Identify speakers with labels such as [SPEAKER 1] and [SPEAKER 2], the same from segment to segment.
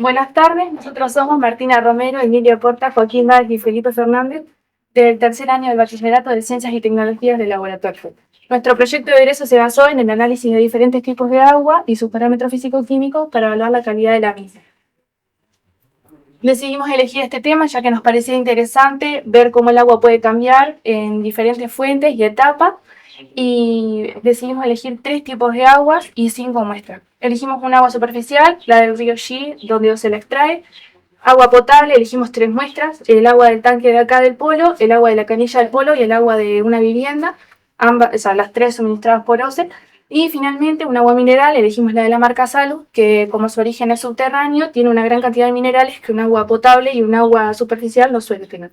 [SPEAKER 1] Buenas tardes, nosotros somos Martina Romero, Emilio Porta, Joaquín Valls y Felipe Fernández, del tercer año del Bachillerato de Ciencias y Tecnologías del Laboratorio. Nuestro proyecto de egreso se basó en el análisis de diferentes tipos de agua y sus parámetros físico-químicos para evaluar la calidad de la misma. Decidimos elegir este tema ya que nos parecía interesante ver cómo el agua puede cambiar en diferentes fuentes y etapas, y decidimos elegir 3 tipos de aguas y 5 muestras. Elegimos un agua superficial, la del río Xi, donde se la extrae. Agua potable, elegimos 3 muestras: el agua del tanque de acá del polo, el agua de la canilla del polo y el agua de una vivienda, ambas, o sea, las 3 suministradas por OCE. Y finalmente un agua mineral, elegimos la de la marca Salus, que como su origen es subterráneo, tiene una gran cantidad de minerales que un agua potable y un agua superficial no suele tener.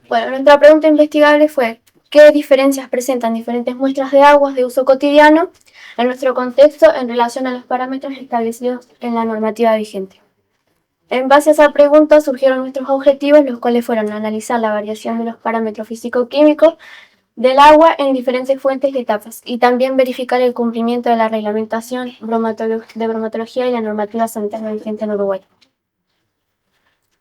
[SPEAKER 2] Bueno, nuestra pregunta investigable fue: ¿qué diferencias presentan diferentes muestras de aguas de uso cotidiano en nuestro contexto en relación a los parámetros establecidos en la normativa vigente? En base a esa pregunta surgieron nuestros objetivos, los cuales fueron analizar la variación de los parámetros físico-químicos del agua en diferentes fuentes y etapas, y también verificar el cumplimiento de la reglamentación de bromatología y la normativa sanitaria vigente en Uruguay.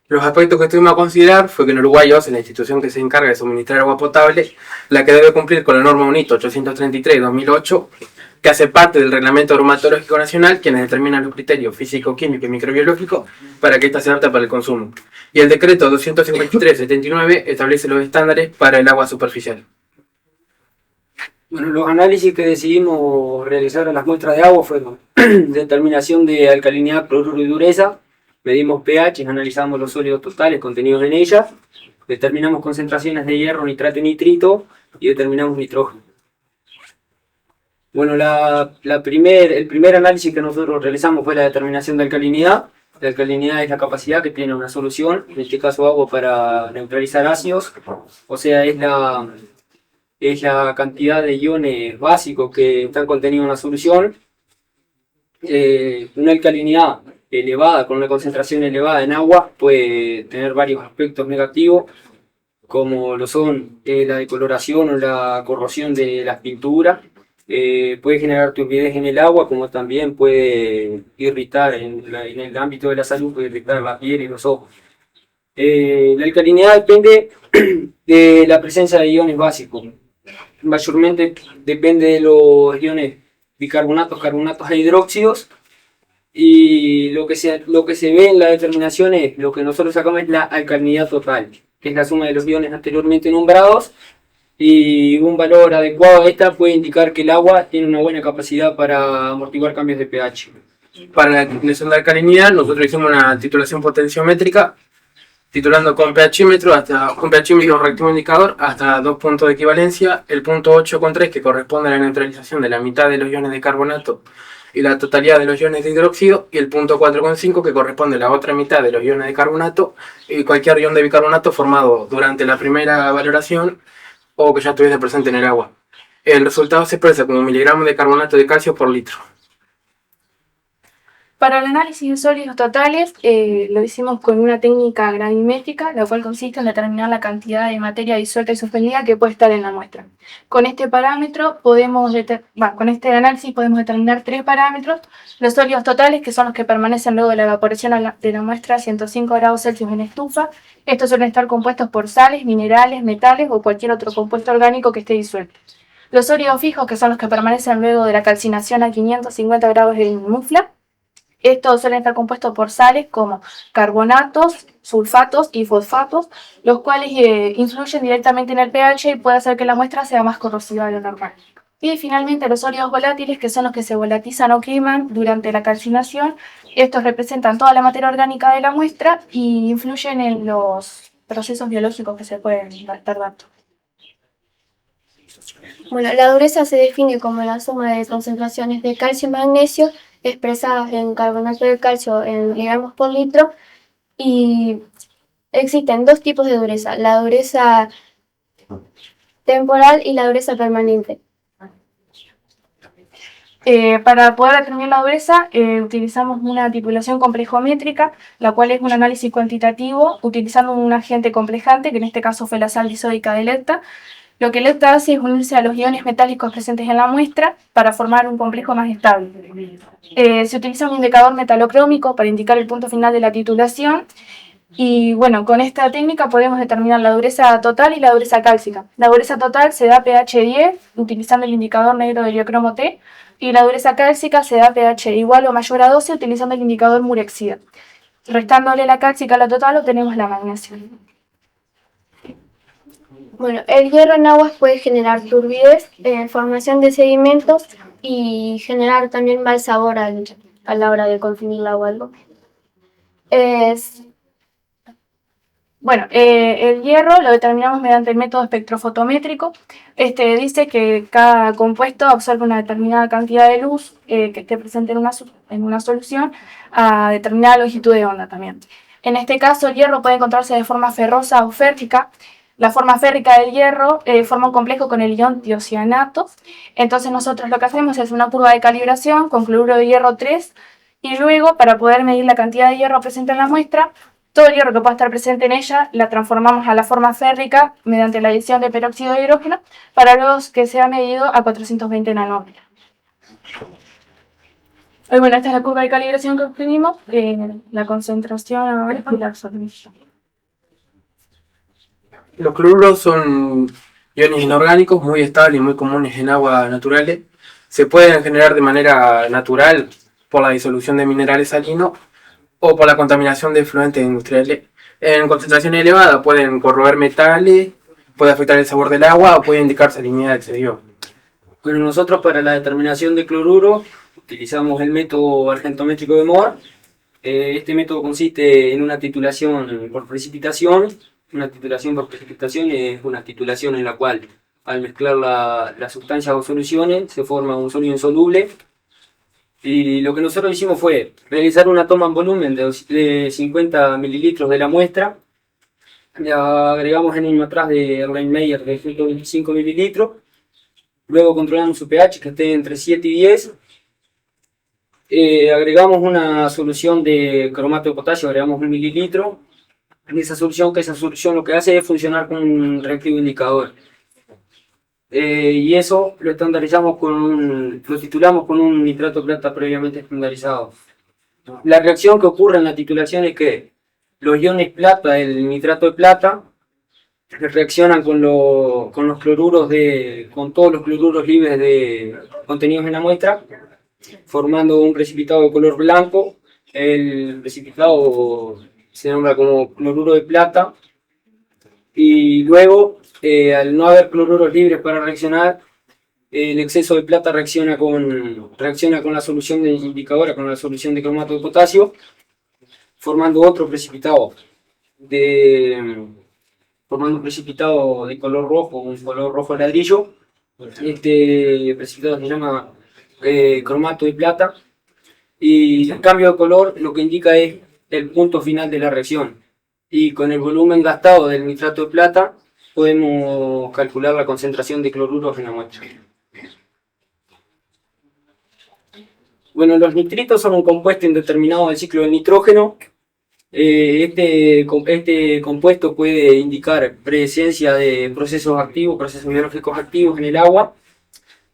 [SPEAKER 3] Los aspectos que tuvimos a considerar fue que en Uruguay OCE es la institución que se encarga de suministrar agua potable, la que debe cumplir con la norma UNITO 833-2008, que hace parte del Reglamento Bromatológico Nacional, quienes determinan los criterios físico-químicos y microbiológicos para que ésta se adapte para el consumo. Y el decreto 253-79 establece los estándares para el agua superficial.
[SPEAKER 4] Bueno, los análisis que decidimos realizar a las muestras de agua fueron determinación de alcalinidad, cloruro y dureza, medimos pH, analizamos los sólidos totales contenidos en ellas, determinamos concentraciones de hierro, nitrato y nitrito y determinamos nitrógeno. Bueno, el primer análisis que nosotros realizamos fue la determinación de alcalinidad. La alcalinidad es la capacidad que tiene una solución, en este caso agua, para neutralizar ácidos, o sea, es la cantidad de iones básicos que están contenidos en la solución. Una alcalinidad elevada, con una concentración elevada en agua, puede tener varios aspectos negativos, como lo son la decoloración o la corrosión de las pinturas. Puede generar turbidez en el agua, como también puede irritar en el ámbito de la salud, puede irritar la piel y los ojos. La alcalinidad depende de la presencia de iones básicos. Mayormente depende de los iones bicarbonatos, carbonatos e hidróxidos, y lo que se ve en la determinación es, lo que nosotros sacamos es la alcalinidad total, que es la suma de los iones anteriormente nombrados, y un valor adecuado a esta puede indicar que el agua tiene una buena capacidad para amortiguar cambios de pH.
[SPEAKER 3] Para la definición de alcalinidad, nosotros hicimos una titulación potenciométrica, titulando con pHímetro reactivo indicador hasta 2 puntos de equivalencia, el punto 8,3 que corresponde a la neutralización de la mitad de los iones de carbonato y la totalidad de los iones de hidróxido, y el punto 4,5 que corresponde a la otra mitad de los iones de carbonato y cualquier ion de bicarbonato formado durante la primera valoración o que ya estuviese presente en el agua. El resultado se expresa como miligramos de carbonato de calcio por litro.
[SPEAKER 1] Para el análisis de sólidos totales, lo hicimos con una técnica gravimétrica, la cual consiste en determinar la cantidad de materia disuelta y suspendida que puede estar en la muestra. Con este parámetro con este análisis podemos determinar 3 parámetros: los sólidos totales, que son los que permanecen luego de la evaporación de la muestra a 105 grados Celsius en estufa. Estos suelen estar compuestos por sales, minerales, metales o cualquier otro compuesto orgánico que esté disuelto. Los sólidos fijos, que son los que permanecen luego de la calcinación a 550 grados en mufla. Estos suelen estar compuestos por sales como carbonatos, sulfatos y fosfatos, los cuales influyen directamente en el pH y puede hacer que la muestra sea más corrosiva de lo normal. Y finalmente los sólidos volátiles, que son los que se volatilizan o queman durante la calcinación. Estos representan toda la materia orgánica de la muestra y influyen en los procesos biológicos que se pueden estar dando.
[SPEAKER 2] Bueno, la dureza se define como la suma de concentraciones de calcio y magnesio expresadas en carbonato de calcio en miligramos por litro, y existen 2 tipos de dureza: la dureza temporal y la dureza permanente.
[SPEAKER 1] Para poder determinar la dureza, utilizamos una titulación complejométrica, la cual es un análisis cuantitativo utilizando un agente complejante, que en este caso fue la sal disódica de Lepta. Lo que el EPTA hace es unirse a los iones metálicos presentes en la muestra para formar un complejo más estable. Se utiliza un indicador metalocrómico para indicar el punto final de la titulación. Y bueno, con esta técnica podemos determinar la dureza total y la dureza cálcica. La dureza total se da pH 10 utilizando el indicador negro de diacromo T, y la dureza cálcica se da pH igual o mayor a 12 utilizando el indicador Murexida. Restándole la cálcica a la total obtenemos la magnesio.
[SPEAKER 2] Bueno, el hierro en aguas puede generar turbidez, formación de sedimentos y generar también mal sabor a la hora de consumir el agua.
[SPEAKER 1] Bueno, el hierro lo determinamos mediante el método espectrofotométrico. Este dice que cada compuesto absorbe una determinada cantidad de luz que esté presente en una solución a determinada longitud de onda también. En este caso, el hierro puede encontrarse de forma ferrosa o férrica. La forma férrica del hierro forma un complejo con el ion tiocianato. Entonces nosotros lo que hacemos es una curva de calibración con cloruro de hierro 3, y luego, para poder medir la cantidad de hierro presente en la muestra, todo el hierro que pueda estar presente en ella la transformamos a la forma férrica mediante la adición de peróxido de hidrógeno, para luego que sea medido a 420 nanómetros. Bueno, esta es la curva de calibración que obtuvimos, la concentración ahora y la absorción.
[SPEAKER 3] Los cloruros son iones inorgánicos muy estables y muy comunes en aguas naturales. Se pueden generar de manera natural por la disolución de minerales salinos o por la contaminación de efluentes industriales. En concentraciones elevadas pueden corroer metales, puede afectar el sabor del agua o puede indicar salinidad excesiva.
[SPEAKER 4] Bueno, nosotros para la determinación de cloruro utilizamos el método argentométrico de Mohr. Este método consiste en una titulación por precipitación. Una titulación por precipitación es una titulación en la cual, al mezclar las sustancias o soluciones, se forma un sólido insoluble. Y lo que nosotros hicimos fue realizar una toma en volumen de 50 mililitros de la muestra. Le agregamos en un atrás de Erlenmeyer de 125 mililitros. Luego controlamos su pH que esté entre 7 y 10. Agregamos una solución de cromato de potasio, agregamos 1 mililitro. En esa solución lo que hace es funcionar como un reactivo indicador. Y eso lo estandarizamos lo titulamos con un nitrato de plata previamente estandarizado. La reacción que ocurre en la titulación es que los iones plata del nitrato de plata reaccionan con todos los cloruros libres contenidos en la muestra, formando un precipitado de color blanco. El precipitado se nombra como cloruro de plata, y luego, al no haber cloruros libres para reaccionar, el exceso de plata reacciona con la solución de indicadora, con la solución de cromato de potasio, formando otro precipitado de color rojo, un color rojo ladrillo. Este precipitado se llama cromato de plata, y el cambio de color lo que indica es el punto final de la reacción, y con el volumen gastado del nitrato de plata podemos calcular la concentración de cloruros en la muestra. Bueno, los nitritos son un compuesto indeterminado del ciclo del nitrógeno. Este compuesto puede indicar presencia de procesos biológicos activos en el agua,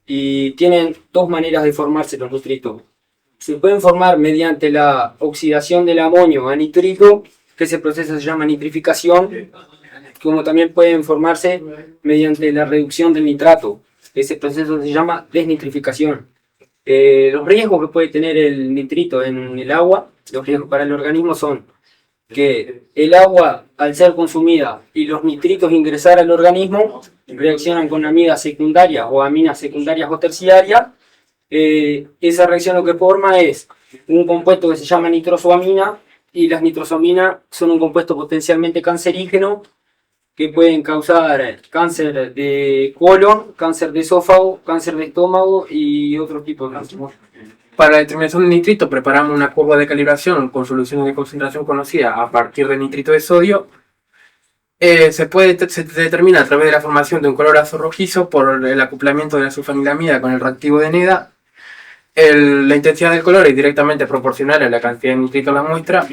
[SPEAKER 4] y tienen dos maneras de formarse los nitritos. Se pueden formar mediante la oxidación del amonio a nitrito, que ese proceso se llama nitrificación, como también pueden formarse mediante la reducción del nitrato. Ese proceso se llama desnitrificación. Los riesgos que puede tener el nitrito en el agua, los riesgos para el organismo son que el agua, al ser consumida y los nitritos ingresar al organismo, reaccionan con amidas secundarias o aminas secundarias o terciarias. Esa reacción lo que forma es un compuesto que se llama nitrosoamina, y las nitrosoaminas son un compuesto potencialmente cancerígeno que pueden causar cáncer de colon, cáncer de esófago, cáncer de estómago y otro tipo de cáncer.
[SPEAKER 3] Para la determinación de nitrito preparamos una curva de calibración con soluciones de concentración conocida a partir del nitrito de sodio. Se determina a través de la formación de un color azul rojizo por el acoplamiento de la sulfanilamida con el reactivo de Neda. La intensidad del color es directamente proporcional a la cantidad de nitrito en la muestra,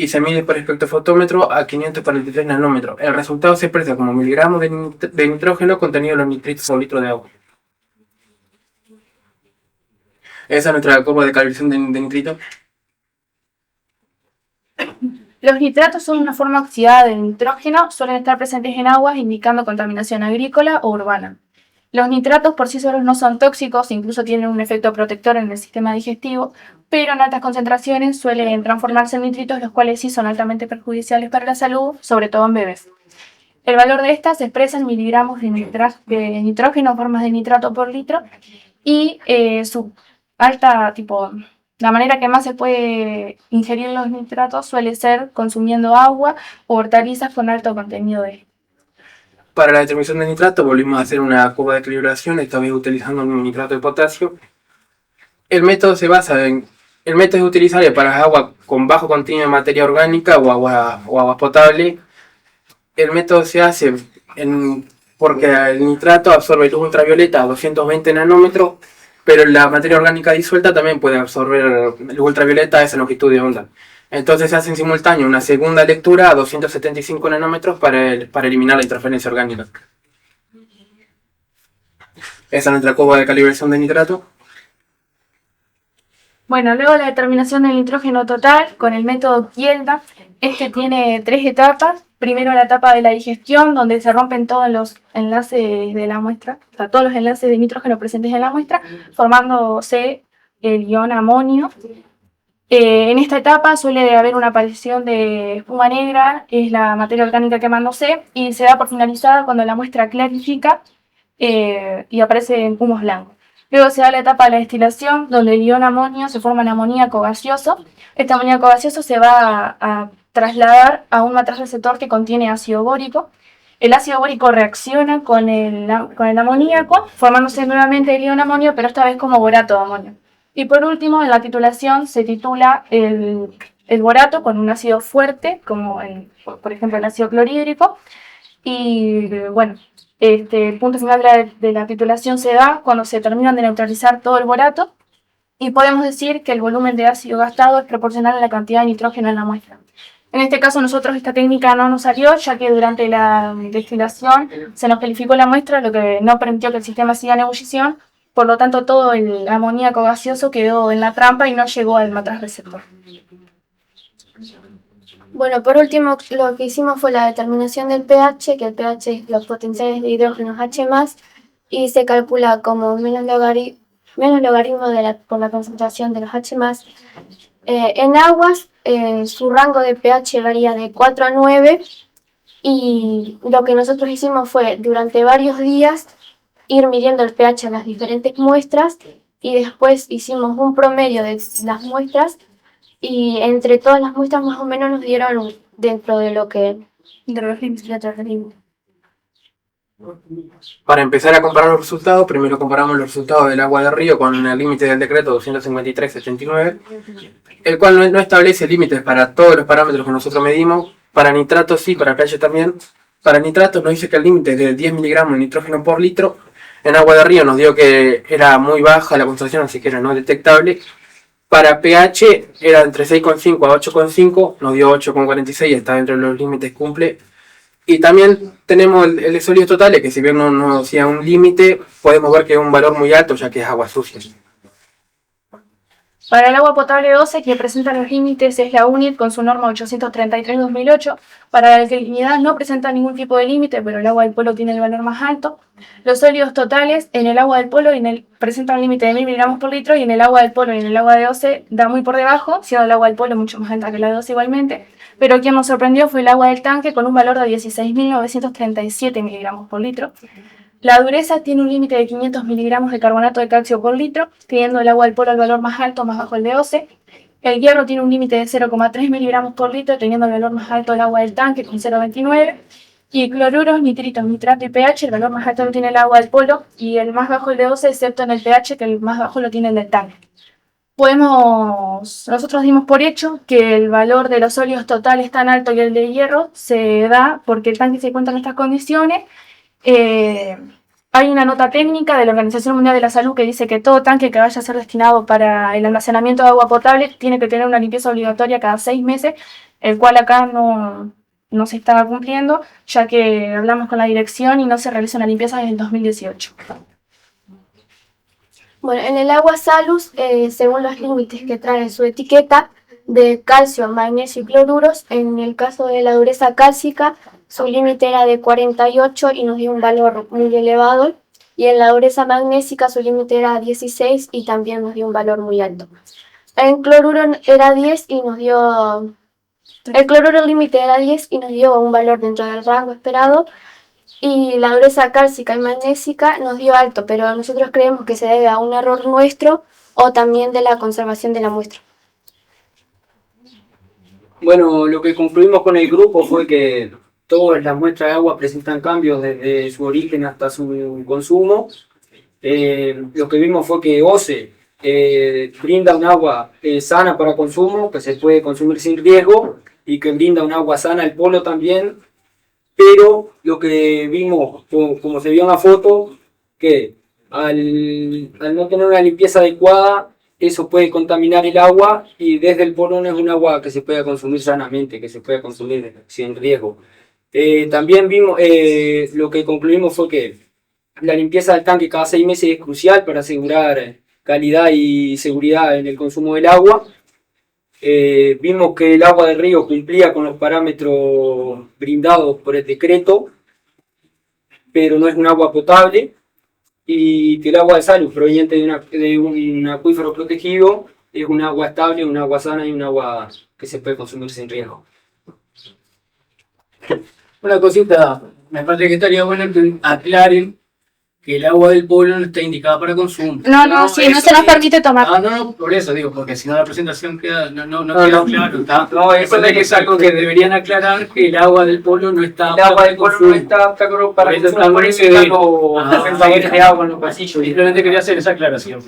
[SPEAKER 3] y se mide por espectrofotómetro a 543 nanómetros. El resultado se expresa como miligramos de nitrógeno contenido en los nitritos por litro de agua. Esa es nuestra curva de calibración de nitrito.
[SPEAKER 1] Los nitratos son una forma oxidada del nitrógeno, suelen estar presentes en aguas indicando contaminación agrícola o urbana. Los nitratos por sí solos no son tóxicos, incluso tienen un efecto protector en el sistema digestivo, pero en altas concentraciones suelen transformarse en nitritos, los cuales sí son altamente perjudiciales para la salud, sobre todo en bebés. El valor de estas se expresa en miligramos de nitrógeno, formas de nitrato por litro, y su alta, la manera que más se puede ingerir los nitratos suele ser consumiendo agua o hortalizas con alto contenido de.
[SPEAKER 3] Para la determinación de nitrato volvimos a hacer una curva de calibración, esta vez utilizando un nitrato de potasio. El método es utilizable para agua con bajo contenido de materia orgánica o agua potable. El método se hace porque el nitrato absorbe luz ultravioleta a 220 nanómetros, pero la materia orgánica disuelta también puede absorber luz ultravioleta a esa longitud de onda. Entonces se hace en simultáneo una segunda lectura a 275 nanómetros para eliminar la interferencia orgánica. Esa es nuestra curva de calibración de nitrato.
[SPEAKER 1] Bueno, luego la determinación del nitrógeno total con el método Kielda. Este tiene 3 etapas. Primero la etapa de la digestión, donde se rompen todos los enlaces de la muestra, o sea, todos los enlaces de nitrógeno presentes en la muestra, formándose el ion amonio. En esta etapa suele haber una aparición de espuma negra, es la materia orgánica quemándose, y se da por finalizada cuando la muestra clarifica y aparecen humos blancos. Luego se da la etapa de la destilación, donde el ion amonio se forma en amoníaco gaseoso. Este amoníaco gaseoso se va a trasladar a un matraz receptor que contiene ácido bórico. El ácido bórico reacciona con el amoníaco, formándose nuevamente el ion amonio, pero esta vez como borato de amonio. Y por último, en la titulación se titula el borato con un ácido fuerte, como por ejemplo el ácido clorhídrico. Y bueno, el punto final de la titulación se da cuando se terminan de neutralizar todo el borato y podemos decir que el volumen de ácido gastado es proporcional a la cantidad de nitrógeno en la muestra. En este caso nosotros esta técnica no nos salió, ya que durante la destilación se nos calificó la muestra, lo que no permitió que el sistema siga en ebullición. Por lo tanto, todo el amoníaco gaseoso quedó en la trampa y no llegó al matraz receptor.
[SPEAKER 2] Bueno, por último, lo que hicimos fue la determinación del pH, que el pH es los potenciales de hidrógenos H+, y se calcula como menos logaritmo por la concentración de los H+. En aguas, su rango de pH varía de 4 a 9, y lo que nosotros hicimos fue, durante varios días, ir midiendo el pH a las diferentes muestras, y después hicimos un promedio de las muestras, y entre todas las muestras más o menos nos dieron dentro de lo que...
[SPEAKER 1] De los límites.
[SPEAKER 3] Para empezar a comparar los resultados, primero comparamos los resultados del agua de río con el límite del decreto 253/79, el cual no establece límites para todos los parámetros que nosotros medimos. Para nitratos sí, para pH también. Para nitratos nos dice que el límite es de 10 miligramos de nitrógeno por litro. En agua de río nos dio que era muy baja la concentración, así que era no detectable. Para pH era entre 6,5 a 8,5, nos dio 8,46, está dentro de los límites, cumple. Y también tenemos el de sólidos totales, que si bien no nos decía un límite, podemos ver que es un valor muy alto, ya que es agua sucia.
[SPEAKER 1] Para el agua potable 12, que presenta los límites, es la UNIT con su norma 833/2008. Para la alcalinidad no presenta ningún tipo de límite, pero el agua del polo tiene el valor más alto. Los sólidos totales en el agua del polo presentan un límite de 1000 miligramos por litro, y en el agua del polo y en el agua de 12 da muy por debajo, siendo el agua del polo mucho más alta que la de 12 igualmente. Pero quien nos sorprendió fue el agua del tanque con un valor de 16.937 miligramos por litro. La dureza tiene un límite de 500 miligramos de carbonato de calcio por litro, teniendo el agua del polo el valor más alto, más bajo el de 12. El hierro tiene un límite de 0,3 miligramos por litro, teniendo el valor más alto el agua del tanque con 0,29. Y cloruros, nitritos, nitrato y pH, el valor más alto lo tiene el agua del polo y el más bajo el de 12, excepto en el pH, que el más bajo lo tiene el del tanque. Nosotros dimos por hecho que el valor de los sólidos totales tan alto y el de hierro se da porque el tanque se encuentra en estas condiciones. Hay una nota técnica de la Organización Mundial de la Salud que dice que todo tanque que vaya a ser destinado para el almacenamiento de agua potable tiene que tener una limpieza obligatoria cada 6 meses, el cual acá no se estaba cumpliendo, ya que hablamos con la dirección y no se realiza una limpieza desde el 2018.
[SPEAKER 2] Bueno, en el agua Salus, según los límites que trae en su etiqueta de calcio, magnesio y cloruros, en el caso de la dureza cálcica, su límite era de 48 y nos dio un valor muy elevado. Y en la dureza magnésica su límite era 16 y también nos dio un valor muy alto. En cloruro era 10 y nos dio... El cloruro límite era 10 y nos dio un valor dentro del rango esperado. Y la dureza cálcica y magnésica nos dio alto, pero nosotros creemos que se debe a un error nuestro o también de la conservación de la muestra.
[SPEAKER 4] Bueno, lo que concluimos con el grupo fue que todas las muestras de agua presentan cambios desde su origen hasta su consumo. Lo que vimos fue que OCE brinda un agua sana para consumo, que se puede consumir sin riesgo, y que brinda un agua sana al Polo también. Pero lo que vimos, como se vio en la foto, que al no tener una limpieza adecuada, eso puede contaminar el agua, y desde el Polo no es un agua que se pueda consumir sanamente, que se pueda consumir sin riesgo. También vimos, lo que concluimos fue que la limpieza del tanque cada 6 meses es crucial para asegurar calidad y seguridad en el consumo del agua. Vimos que el agua del río cumplía con los parámetros brindados por el decreto, pero no es un agua potable, y que el agua de Salus proveniente de un acuífero protegido es un agua estable, un agua sana y un agua que se puede consumir sin riesgo.
[SPEAKER 5] Una cosita, me parece que estaría bueno que aclaren que el agua del Polo no está indicada para consumo.
[SPEAKER 1] No se nos permite tomar.
[SPEAKER 5] No, por eso digo, porque si no la presentación queda, no queda claro.
[SPEAKER 4] No, eso
[SPEAKER 5] Es algo que deberían aclarar, que el agua del Polo no está
[SPEAKER 4] el agua del Polo no está apta para
[SPEAKER 5] Por eso
[SPEAKER 4] consumo, por eso
[SPEAKER 5] están
[SPEAKER 4] están los de agua en los pasillos.
[SPEAKER 5] Simplemente quería hacer esa aclaración.